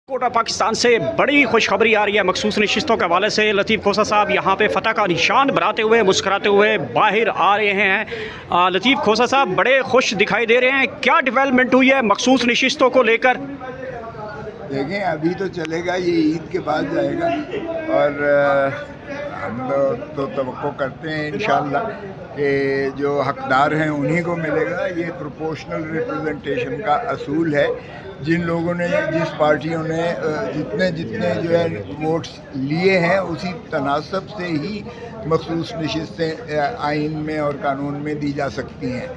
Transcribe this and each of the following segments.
कोटा पाकिस्तान से बड़ी खुशखबरी आ रही है मखसूस नशिस्तों के हवाले से। लतीफ़ खोसा साहब यहाँ पे फ़तह का निशान बनाते हुए मुस्कुराते हुए बाहर आ रहे हैं। लतीफ़ खोसा साहब बड़े खुश दिखाई दे रहे हैं, क्या डेवलपमेंट हुई है मखसूस नशिस्तों को लेकर? देखें, अभी तो चलेगा, ये ईद के बाद जाएगा और हम लोग तो तवक्को करते हैं इंशाअल्लाह कि जो हकदार हैं उन्हीं को मिलेगा। ये प्रोपोर्शनल रिप्रेजेंटेशन का असूल है। जिन लोगों ने, जिस पार्टियों ने जितने जो है वोट्स लिए हैं उसी तनासब से ही मखसूस नशिस्तें आइन में और कानून में दी जा सकती हैं।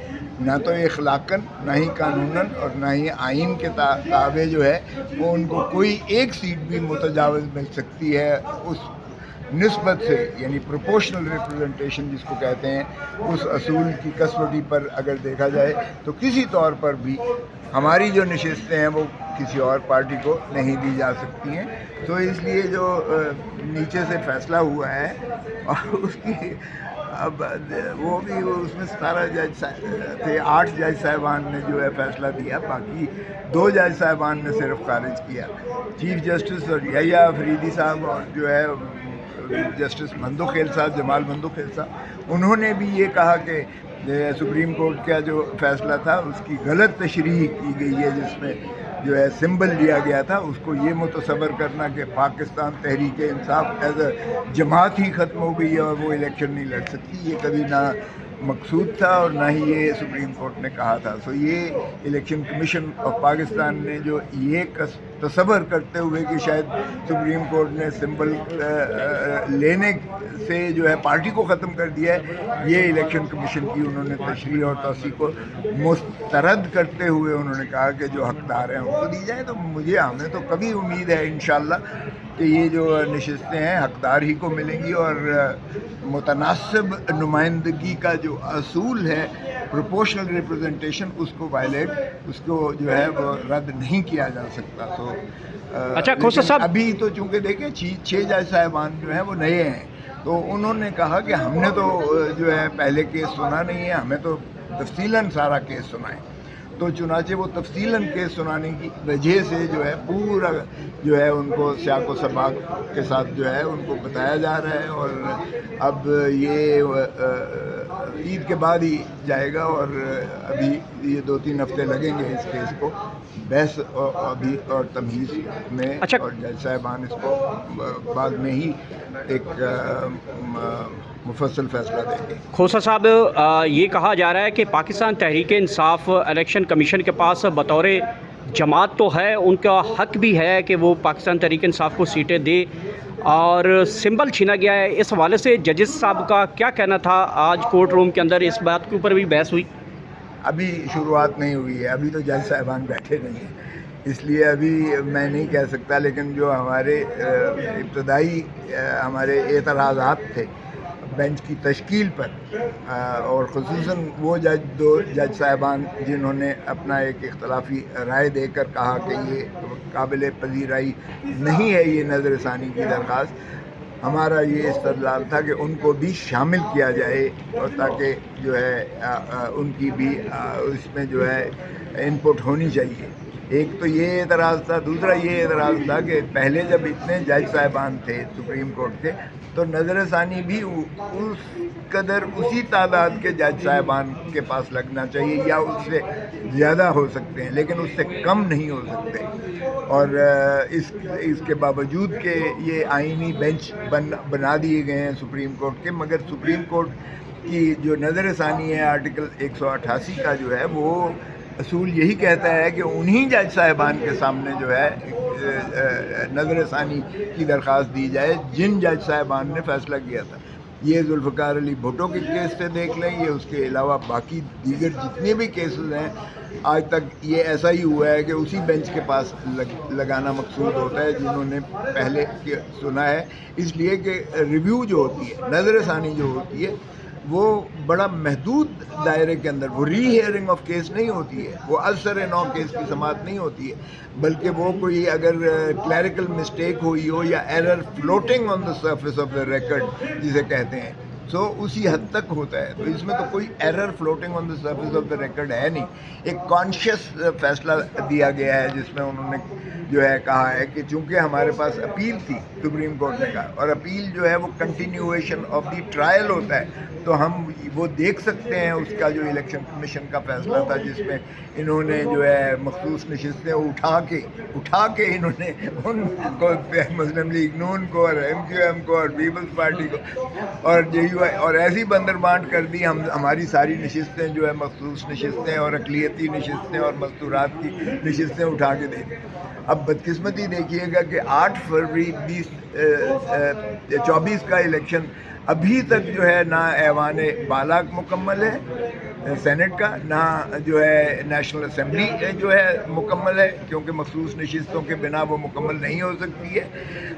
ना तो इखलाकन, ना ही कानूनन और ना ही आइन के ताबे जो है वो उनको कोई एक सीट भी मुतजावज़ मिल सकती है। उस निस्बत से, यानी प्रोपोर्शनल रिप्रेजेंटेशन जिसको कहते हैं, उस असूल की कसवटी पर अगर देखा जाए तो किसी तौर पर भी हमारी जो नशिस्तें हैं वो किसी और पार्टी को नहीं दी जा सकती हैं। तो इसलिए जो नीचे से फैसला हुआ है और उसकी अब वो भी उसमें 17 जज थे, 8 जज साहिबान ने जो है फैसला दिया, बाकी 2 जज साहिबान ने सिर्फ खारिज किया। चीफ जस्टिस और यहिया अफरीदी साहब और जो है जस्टिस मंदोखेल साहब, जमाल मंदोखेल साहब, उन्होंने भी ये कहा कि सुप्रीम कोर्ट का जो फैसला था उसकी गलत तशरीह की गई है, जिसमें जो है सिंबल लिया गया था, उसको ये मुतसव्वर करना कि पाकिस्तान तहरीक इंसाफ एज अ जमात ही ख़त्म हो गई है और वो इलेक्शन नहीं लड़ सकती, ये कभी ना मकसूद था और ना ही ये सुप्रीम कोर्ट ने कहा था। सो ये इलेक्शन कमीशन ऑफ पाकिस्तान ने जो ये तसव्वुर करते हुए कि शायद सुप्रीम कोर्ट ने सिंबल लेने से जो है पार्टी को ख़त्म कर दिया है, ये इलेक्शन कमीशन की उन्होंने तशरीह और तौसीक़ को मुस्तरद करते हुए उन्होंने कहा कि जो हकदार हैं उनको दी जाए। तो हमें तो कभी उम्मीद है इंशाअल्लाह कि ये जो नशिस्तें हैं हकदार ही को मिलेंगी और मुतनासिब नुमाइंदगी का जो असूल है प्रोपोर्शनल रिप्रेजेंटेशन, उसको वायलेट, उसको जो है वो रद्द नहीं किया जा सकता। तो अच्छा खोसा साहब, अभी तो चूँकि देखें 6 जज साहिबान जो हैं वो नए हैं, तो उन्होंने कहा कि हमने तो जो है पहले केस सुना नहीं है, हमें तो तफसीलन सारा केस सुना है। तो चुनाचे वो तफसीलन केस सुनाने की वजह से जो है पूरा जो है उनको स्याक़ व सबाक़ के साथ जो है उनको बताया जा रहा है और अब ये ईद के बाद ही जाएगा और अभी ये 2-3 हफ्ते लगेंगे इस केस को बहस अभी और तमहीज़ में। अच्छा, और जज साहिबान इसको बाद में ही एक मुफस्सल फैसला देंगे। खोसा साहब, ये कहा जा रहा है कि पाकिस्तान तहरीक इंसाफ इलेक्शन कमीशन के पास बतौर जमात तो है, उनका हक भी है कि वो पाकिस्तान तहरीक इंसाफ को सीटें दे और सिंबल छीना गया है। इस हवाले से जजेस साहब का क्या कहना था? आज कोर्ट रूम के अंदर इस बात के ऊपर भी बहस हुई। अभी शुरुआत नहीं हुई है, अभी तो जज साहिबान बैठे नहीं हैं, इसलिए अभी मैं नहीं कह सकता। लेकिन जो हमारे इब्तदाई हमारे एतराज़ात थे बेंच की तश्कील पर और ख़ुसूसन वो 2 जज साहिबान जिन्होंने अपना एक इख्तलाफी राय देकर कहा कि ये काबिल पजीराई नहीं है ये नज़रसानी की दरख्वास्त, हमारा ये इस्तदलाल था कि उनको भी शामिल किया जाए और ताकि जो है उनकी भी इसमें जो है इनपुट होनी चाहिए। एक तो ये एतराज़ था, दूसरा ये एतराज़ था कि पहले जब इतने जज साहिबान थे सुप्रीम कोर्ट के, तो नज़रसानी भी उस कदर उसी तादाद के जज साहिबान के पास लगना चाहिए या उससे ज़्यादा हो सकते हैं, लेकिन उससे कम नहीं हो सकते। और इसके बावजूद कि ये आइनी बेंच बना दिए गए हैं सुप्रीम कोर्ट के, मगर सुप्रीम कोर्ट की जो नज़रसानी है आर्टिकल 188 का जो है वो असूल यही कहता है कि उन्हीं जज साहिबान के सामने जो है नज़रसानी की दरख्वास्त दी जाए जिन जज साहिबान ने फ़ैसला किया था। ये जुल्फ़िकार अली भुट्टो के केस से देख लें, ये उसके अलावा बाकी दीगर जितने भी केसेस हैं, आज तक ये ऐसा ही हुआ है कि उसी बेंच के पास लगाना मकसूद होता है जिन्होंने पहले सुना है, इसलिए कि रिव्यू जो होती है, नज़रसानी जो होती है, वो बड़ा महदूद दायरे के अंदर, वो री हियरिंग ऑफ केस नहीं होती है, वो असर नौ केस की समात नहीं होती है, बल्कि वो कोई अगर क्लैरिकल मिस्टेक हुई हो या error floating on the surface of the record जिसे कहते हैं, سو اسی حد تک ہوتا ہے. تو اس میں تو کوئی error floating on the surface of the record ہے نہیں. ایک کانشیس فیصلہ دیا گیا ہے جس میں انہوں نے جو ہے کہا ہے کہ چونکہ ہمارے پاس اپیل تھی, سپریم کورٹ نے کہا, اور اپیل جو ہے وہ کنٹینیویشن آف دی ٹرائل ہوتا ہے, تو ہم وہ دیکھ سکتے ہیں اس کا جو الیکشن کمیشن کا فیصلہ تھا جس میں انہوں نے جو ہے مخصوص نشستیں اٹھا کے انہوں نے ان کو مسلم لیگ نون کو اور MQM کو اور پیپلز پارٹی کو اور JUI اور ایسی بندر بانٹ کر دی. ہماری ساری نشستیں جو ہے مخصوص نشستیں اور اقلیتی نشستیں اور مستورات کی نشستیں اٹھا کے دے دی. اب بدقسمتی دیکھیے گا کہ 8 فروری 2024 کا الیکشن ابھی تک جو ہے نہ ایوان بالا مکمل ہے سینٹ کا, نہ جو ہے نیشنل اسمبلی جو ہے مکمل ہے, کیونکہ مخصوص نشستوں کے بنا وہ مکمل نہیں ہو سکتی ہے,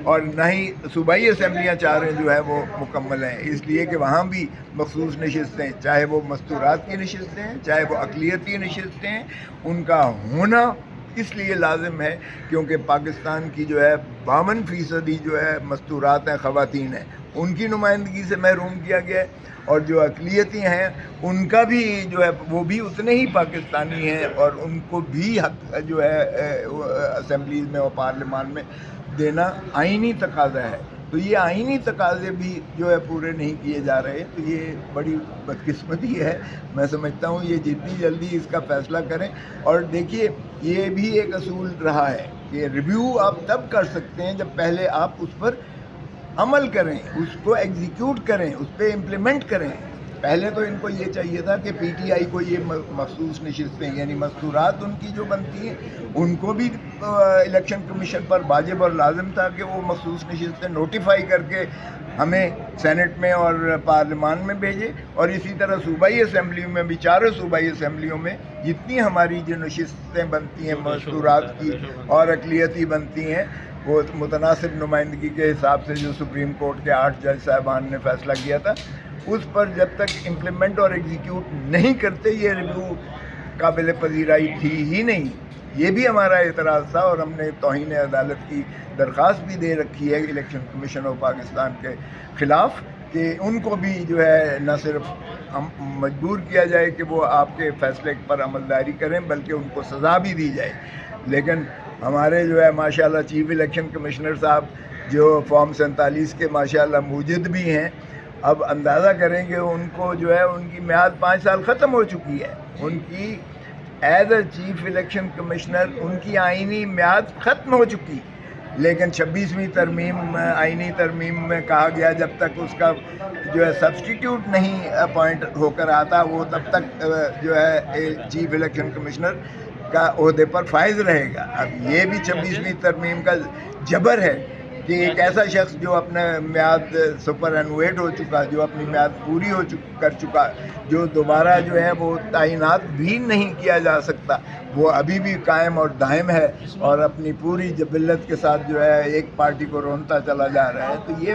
اور نہ ہی صوبائی اسمبلیاں چاریں جو ہے وہ مکمل ہیں, اس لیے کہ وہاں بھی مخصوص نشستیں, چاہے وہ مستورات کی نشستیں ہیں چاہے وہ اقلیتی نشستیں ہیں, ان کا ہونا اس لیے لازم ہے کیونکہ پاکستان کی جو ہے 52% جو ہے مستورات ہیں, خواتین ہیں, ان کی نمائندگی سے محروم کیا گیا ہے, اور جو اقلیتی ہیں ان کا بھی جو ہے وہ بھی اتنے ہی پاکستانی ہیں, اور ان کو بھی حق جو ہے اسمبلیز میں اور پارلیمان میں دینا آئینی تقاضا ہے. تو یہ آئینی تقاضے بھی جو ہے پورے نہیں کیے جا رہے, تو یہ بڑی بدقسمتی ہے. میں سمجھتا ہوں یہ جتنی جلدی اس کا فیصلہ کریں. اور دیکھیے یہ بھی ایک اصول رہا ہے کہ ریویو آپ تب کر سکتے ہیں جب پہلے آپ اس پر عمل کریں, اس کو ایگزیکیوٹ کریں, اس پہ امپلیمنٹ کریں. پہلے تو ان کو یہ چاہیے تھا کہ PTI کو یہ مخصوص نشستیں یعنی مستورات ان کی جو بنتی ہیں ان کو بھی الیکشن کمیشن پر واجب اور لازم تھا کہ وہ مخصوص نشستیں نوٹیفائی کر کے ہمیں سینٹ میں اور پارلیمان میں بھیجے, اور اسی طرح صوبائی اسمبلیوں میں بھی, چاروں صوبائی اسمبلیوں میں جتنی ہماری جو نشستیں بنتی ہیں مستورات کی اور اقلیتی بنتی ہیں وہ متناسب نمائندگی کے حساب سے جو سپریم کورٹ کے 8 جج صاحبان نے فیصلہ کیا تھا اس پر جب تک امپلیمنٹ اور ایگزیکیوٹ نہیں کرتے یہ ریویو قابل پذیرائی تھی ہی نہیں. یہ بھی ہمارا اعتراض تھا, اور ہم نے توہین عدالت کی درخواست بھی دے رکھی ہے الیکشن کمیشن آف پاکستان کے خلاف کہ ان کو بھی جو ہے نہ صرف مجبور کیا جائے کہ وہ آپ کے فیصلے پر عملداری کریں بلکہ ان کو سزا بھی دی جائے. لیکن ہمارے جو ہے ماشاءاللہ چیف الیکشن کمشنر صاحب جو فارم 47 کے ماشاءاللہ موجد بھی ہیں, اب اندازہ کریں کہ ان کو جو ہے ان کی میعاد 5 سال ختم ہو چکی ہے. ان کی as a chief election commissioner ان کی آئینی میعاد ختم ہو چکی, لیکن 26ویں ترمیم آئینی ترمیم میں کہا گیا جب تک اس کا جو ہے سبسٹیٹیوٹ نہیں اپوائنٹ ہو کر آتا وہ تب تک جو ہے چیف الیکشن کمشنر کا عہدے پر فائز رہے گا. اب یہ بھی 26ویں ترمیم کا جبر ہے کہ ایک ایسا شخص جو اپنا میعاد سپر انویٹ ہو چکا, جو اپنی میعاد پوری کر چکا, جو دوبارہ جو ہے وہ تعینات بھی نہیں کیا جا سکتا, وہ ابھی بھی قائم اور دائم ہے اور اپنی پوری جبلت کے ساتھ جو ہے ایک پارٹی کو رونتا چلا جا رہا ہے. تو یہ